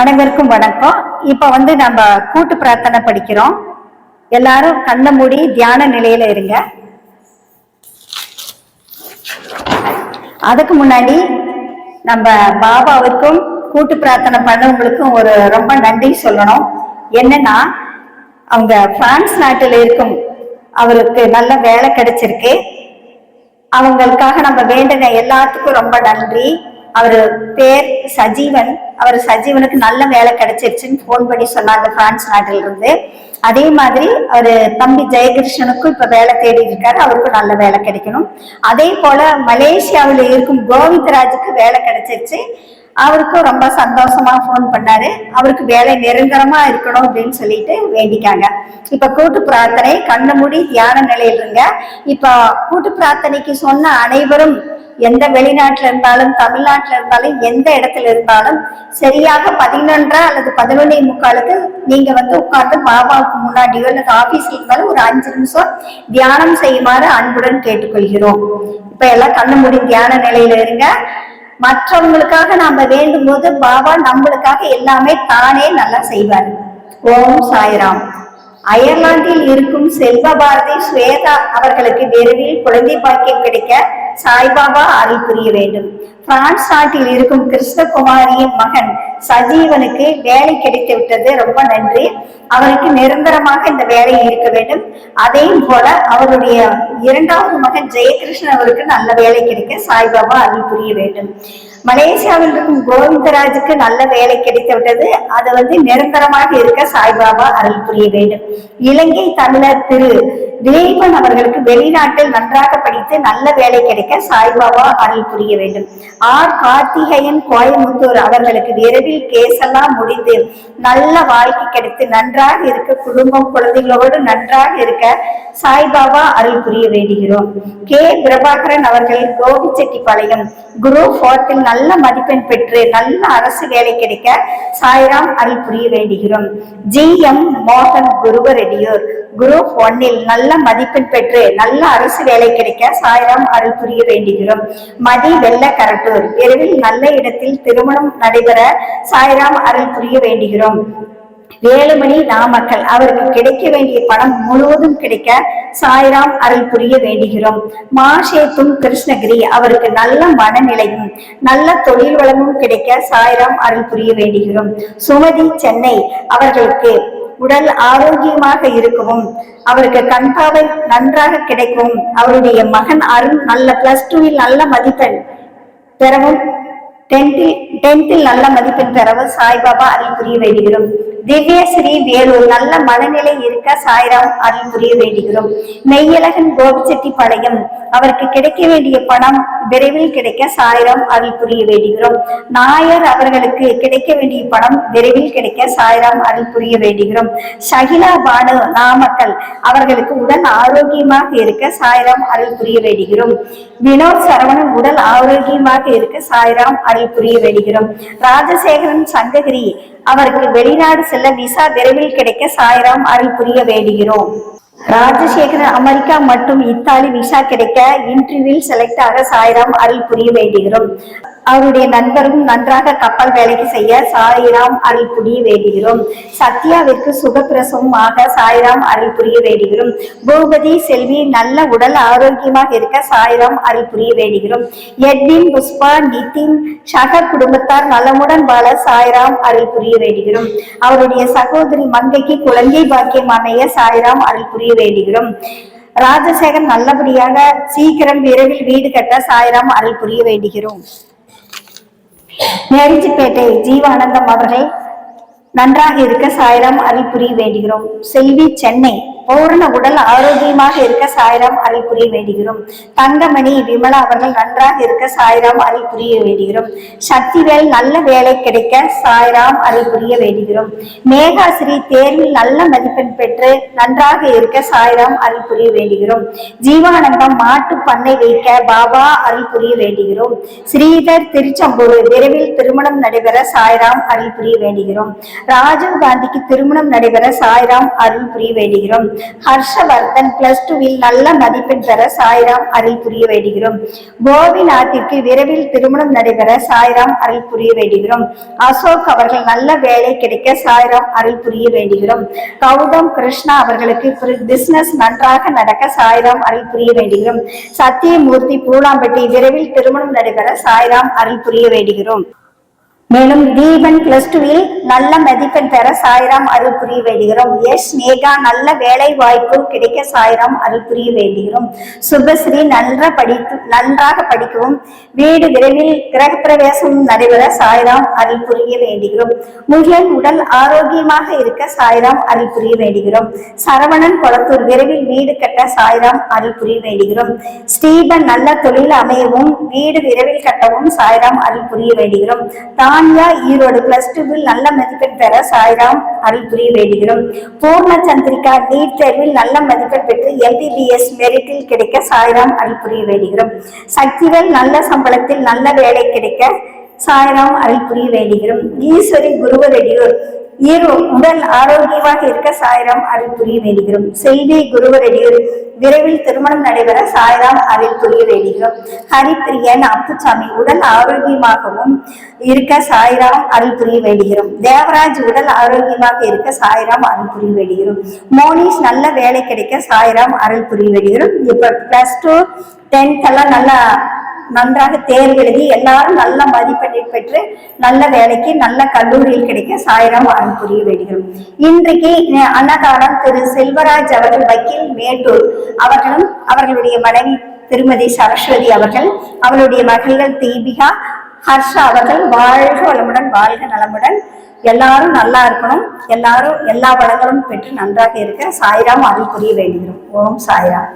அனைவருக்கும் வணக்கம். இப்ப நம்ம கூட்டு பிரார்த்தனை படிக்கிறோம். எல்லாரும் கண்ணை மூடி தியான நிலையில இருங்க. அதுக்கு முன்னாடி நம்ம பாபாவுக்கும் கூட்டு பிரார்த்தனை பண்ணவங்களுக்கும் ஒரு ரொம்ப நன்றி சொல்லணும். என்னன்னா, அவங்க பிரான்ஸ் நாட்டில் இருக்கும் அவருக்கு நல்ல வேலை கிடைச்சிருக்கு. அவங்களுக்காக நம்ம வேண்டின எல்லாத்துக்கும் ரொம்ப நன்றி. அவரு பேர் சஜீவன். அவர் சஜீவனுக்கு நல்ல வேலை கிடைச்சிருச்சுன்னு போன் பண்ணி சொன்னாங்க பிரான்ஸ் நாட்டில இருந்து. அதே மாதிரி அவரு தம்பி ஜெயகிருஷ்ணனுக்கும் இப்ப வேலை தேடி இருக்காரு. அவருக்கும் நல்ல வேலை கிடைக்கணும். அதே போல மலேசியாவில் இருக்கும் கோவிந்தராஜுக்கு வேலை கிடைச்சிருச்சு. அவருக்கும் ரொம்ப சந்தோஷமா போன் பண்ணாரு. அவருக்கு வேலை நிரந்தரமா இருக்கணும் அப்படின்னு சொல்லிட்டு வேண்டிக்காங்க. இப்ப கூட்டு பிரார்த்தனை கண்ணு மூடி தியான நிலையில் இருங்க. இப்ப கூட்டு பிரார்த்தனைக்கு சொன்ன அனைவரும் எந்த வெளிநாட்டுல இருந்தாலும் தமிழ்நாட்டுல இருந்தாலும் எந்த இடத்துல இருந்தாலும் சரியாக 11:30 அல்லது 11:45 நீங்க உட்கார்ந்து பாபாவுக்கு முன்னாடியோ அல்லது ஆபீஸ்ல இருந்தாலும் ஒரு 5 நிமிஷம் தியானம் செய்யுமாறு அன்புடன் கேட்டுக்கொள்கிறோம். இப்ப எல்லாம் கண்ணு மூடி தியான நிலையில இருங்க. மற்றவங்களுக்காக நாம வேண்டும் போது பாபா நம்மளுக்காக எல்லாமே தானே நல்லா செய்வார். ஓம் சாய்ராம். அயர்லாந்தில் இருக்கும் செல்வ பாரதி ஸ்வேதா அவர்களுக்கு விரைவில் குழந்தை பாக்கியம் கிடைக்க சாய்பாபா அருள் புரிய வேண்டும். பிரான்ஸ் நாட்டில் இருக்கும் கிருஷ்ணகுமாரியின் மகன் சஜீவனுக்கு வேலை கிடைத்து விட்டது. ரொம்ப நன்றி. அவருக்கு நிரந்தரமாக இந்த வேலை இருக்க வேண்டும். அதே போல அவருடைய 2வது மகன் ஜெயகிருஷ்ணன் அவருக்கு நல்ல வேலை கிடைக்க சாய்பாபா அருள் புரிய வேண்டும். மலேசியாவில் இருக்கும் கோவிந்தராஜுக்கு நல்ல வேலை கிடைத்து விட்டது. அது நிரந்தரமாக இருக்க சாய்பாபா அருள் புரிய வேண்டும். இலங்கை தமிழர் திரு திலீபன் அவர்களுக்கு வெளிநாட்டில் நன்றாக படித்து நல்ல வேலை கிடைக்க சாய்பாபா அருள் புரிய வேண்டும். ஆர் கார்த்திகேயன் கோயமுத்தூர் அவர்களுக்கு விரைவில் கேஸெல்லாம் முடிந்து நல்ல வாழ்க்கை கிடைத்து நன்றாக இருக்க, குடும்பம் குழந்தைகளோடு நன்றாக இருக்க சாய்பாபா அருள் புரிய வேண்டுகிறோம். கே பிரபாகரன் அவர்கள் கோபிச்செட்டிப்பாளையம் குரூப் 4 நல்ல மதிப்பெண் பெற்று நல்ல அரசு வேலை கிடைக்க சாய்ராம் அருள் புரிய வேண்டுகிறோம். ஜி.எம். மோகன் குருவரெடியூர் குரூப் 1 நல்ல மதிப்பெண் பெற்று நல்ல அரசு வேலை கிடைக்க சாய்ராம் அருள் புரிய வேண்டுகிறோம். மதி வெள்ள கரட்டூர் விரைவில் நல்ல இடத்தில் திருமணம் நடைபெற சாய்ராம் அருள் புரிய வேண்டுகிறோம். வேலுமணி நாமக்கல் அவருக்கு கிடைக்க வேண்டிய பணம் முழுவதும் கிடைக்க சாய்ராம் அருள் புரிய வேண்டுகிறோம். மாஷேத்தும் கிருஷ்ணகிரி அவருக்கு நல்ல மனநிலையும் நல்ல தொழில் வளமும் கிடைக்க சாய்ராம் அருள் புரிய வேண்டுகிறோம். சுமதி சென்னை அவர்களுக்கு உடல் ஆரோக்கியமாக இருக்கவும், அவருக்கு கண்பாவை நன்றாக கிடைக்கவும், அவருடைய மகன் அருண் நல்ல +2 நல்ல மதிப்பெண் பெறவும், 10th நல்ல மதிப்பெண் பெறவும் சாய்பாபா அருள் புரிய வேண்டுகிறோம். திவ்யஸ்ரீ வேலூர் நல்ல மனநிலை இருக்க சாய்ராம் அருள் புரிய வேண்டுகிறோம். மெய்யழகன் கோபிச்செட்டிப்பாளையம் அவருக்கு கிடைக்க வேண்டிய பணம் விரைவில் கிடைக்க சாய்ராம் அருள் புரிய வேண்டுகிறோம். நாயர் அவர்களுக்கு கிடைக்க வேண்டிய பணம் விரைவில் கிடைக்க சாய்ராம் அருள் புரிய வேண்டுகிறோம். ஷகிலா பானு நாமக்கல் அவர்களுக்கு உடல் ஆரோக்கியமாக இருக்க சாய்ராம் அருள் புரிய வேண்டுகிறோம். வினோத் சரவணன் உடல் ஆரோக்கியமாக இருக்க சாய்ராம் அருள் புரிய வேண்டுகிறோம். ராஜசேகரன் சங்ககிரி அவருக்கு வெளிநாடு செல்ல விசா விரைவில் கிடைக்க சாய்ராம் அருள் புரிய வேண்டுகிறோம். ராஜசேகரன் அமெரிக்கா மற்றும் இத்தாலி விசா கிடைக்க இன்டர்வியூவில் செலக்ட் ஆக சாய்ராம் அருள் புரிய வேண்டுகிறோம். அவருடைய நண்பரும் நன்றாக கப்பல் வேலைக்கு செய்ய சாய்ராம் அருள் புரிய வேண்டுகிறோம். சத்யாவிற்கு சுகப்பிரசவம் ஆக சாய்ராம் அருள் புரிய வேண்டுகிறோம். பூபதி செல்வி நல்ல உடல் ஆரோக்கியமாக இருக்க சாய்ராம் அருள் புரிய வேண்டுகிறோம். எட்வின், புஷ்பா, நிதின் சக குடும்பத்தார் நலமுடன் வாழ சாய்ராம் அருள் புரிய வேண்டுகிறோம். அவருடைய சகோதரி மங்கைக்கு குழந்தை பாக்கியம் அமைய சாய்ராம் அருள் புரிய வேண்டுகிறோம். ராஜசேகர் நல்லபடியாக சீக்கிரம் விரைவில் வீடு கட்ட சாய்ராம் அருள் புரிய வேண்டுகிறோம். நெருஞ்சிப்பேட்டை ஜீவானந்தம் அவர்கள் நன்றாக இருக்க சாய்ராம் அருள் புரிய வேண்டுகிறோம். செல்வி சென்னை பூரண உடல் ஆரோக்கியமாக இருக்க சாய்ராம் அருள் புரிய வேண்டுகிறோம். தங்கமணி விமலா அவர்கள் நன்றாக இருக்க சாய்ராம் அருள் புரிய வேண்டுகிறோம். சக்திவேல் நல்ல வேலை கிடைக்க சாய்ராம் அருள் புரிய வேண்டுகிறோம். மேகாஸ்ரீ தேர்வில் நல்ல மதிப்பெண் பெற்று நன்றாக இருக்க சாய்ராம் அருள் புரிய வேண்டுகிறோம். ஜீவானந்தம் மாட்டு பண்ணை வைக்க பாபா அருள் புரிய வேண்டுகிறோம். ஸ்ரீதர் திருச்செம்பூர் விரைவில் திருமணம் நடைபெற சாய்ராம் அருள் புரிய வேண்டுகிறோம். ராஜீவ் காந்திக்கு திருமணம் நடைபெற சாய்ராம் அருள் புரிய வேண்டுகிறோம். ஹர்ஷவர்தன் +2ல் நல்ல மதிப்பெண் பெற சாய்ராம் அருள் புரிய வேண்டுகிறோம். கோபிநாத்திற்கு விரைவில் திருமணம் நடைபெற சாய்ராம் அருள் புரிய வேண்டுகிறோம். அசோக் அவர்கள் நல்ல வேலை கிடைக்க சாய்ராம் அருள் புரிய வேண்டுகிறோம். கௌதம் கிருஷ்ணா அவர்களுக்கு பிசினஸ் நன்றாக நடக்க சாய்ராம் அருள் புரிய வேண்டுகிறோம். சத்தியமூர்த்தி பூலாம்பட்டி விரைவில் திருமணம் நடைபெற சாய்ராம் அருள் புரிய வேண்டுகிறோம். மேலும் தீபன் +2ல் நல்ல மதிப்பெண் பெற சாய்ராம் அருள் புரிய வேண்டுகிறோம். எஸ் நேகா நல்ல வேலை வாய்ப்பு கிடைக்க சாய்ராம் அருள் புரிய வேண்டுகிறோம். சுபஸ்ரீ நன்றாக படிக்கவும் வீடு விரைவில் கிரகப்பிரவேசம் நடைபெற சாய்ராம் அருள் புரிய வேண்டுகிறோம். முகிலன் உடல் ஆரோக்கியமாக இருக்க சாய்ராம் அருள் புரிய வேண்டுகிறோம். சரவணன் கொளத்தூர் விரைவில் வீடு கட்ட சாய்ராம் அருள் புரிய வேண்டுகிறோம். ஸ்டீபன் நல்ல தொழில் அமையவும் வீடு விரைவில் கட்டவும் சாய்ராம் அருள் புரிய வேண்டுகிறோம். தானியா ஈரோடு +2ல் நல்ல மதிப்பெண் பெற சாய்ராம் அருள் புரிய வேண்டுகிறோம். பூர்ண சந்திரிகா நீட் தேர்வில் நல்ல மதிப்பெண் பெற்று MBBS மெரிட்டில் கிடைக்க சாய்ராம் அருள் புரிய வேண்டுகிறோம். சக்திவேல் நல்ல சம்பளத்தில் நல்ல வேலை கிடைக்க சாய்ராம் அருள் புரிய வேண்டுகிறோம். ஈஸ்வரி குருவரெடியூர் உடல் ஆரோக்கியமாக இருக்க சாய்ராம் அருள் புரிய வேண்டுகிறோம். செல்வி குருவரெடியூர் விரைவில் திருமணம் நடைபெற சாய்ராம் அருள் புரிய வேண்டுகிறோம். ஹரிப்பிரியன் அப்புசாமி உடல் ஆரோக்கியமாகவும் இருக்க சாய்ராம் அருள் புரிய வேண்டுகிறோம். தேவராஜ் உடல் ஆரோக்கியமாக இருக்க சாய்ராம் அருள் புரிய வேண்டுகிறோம். மோனிஷ் நல்ல வேலை கிடைக்க சாய்ராம் அருள் புரிய வேண்டுகிறோம். இப்ப +2 10th எல்லாம் நல்லா நன்றாக தேர்வு எழுதி எல்லாரும் நல்ல மதிப்பெண் பெற்று நல்ல வேலைக்கு நல்ல கல்லூரியில் கிடைக்க சாய்ராம் அருள் புரிய வேண்டுகிறோம். இன்றைக்கு அன்னதானம் திரு செல்வராஜ் அவர்கள் வக்கீல் மேட்டூர் அவர்களும் அவர்களுடைய மனைவி திருமதி சரஸ்வதி அவர்கள் அவருடைய மகள்கள் தீபிகா ஹர்ஷா அவர்கள் வாழ்க வளமுடன் வாழ்க நலமுடன் எல்லாரும் நல்லா இருக்கணும். எல்லாரும் எல்லா வளங்களும் பெற்று நன்றாக இருக்க சாய்ராம் அருள் புரிய வேண்டுகிறோம். ஓம் சாய்ராம்.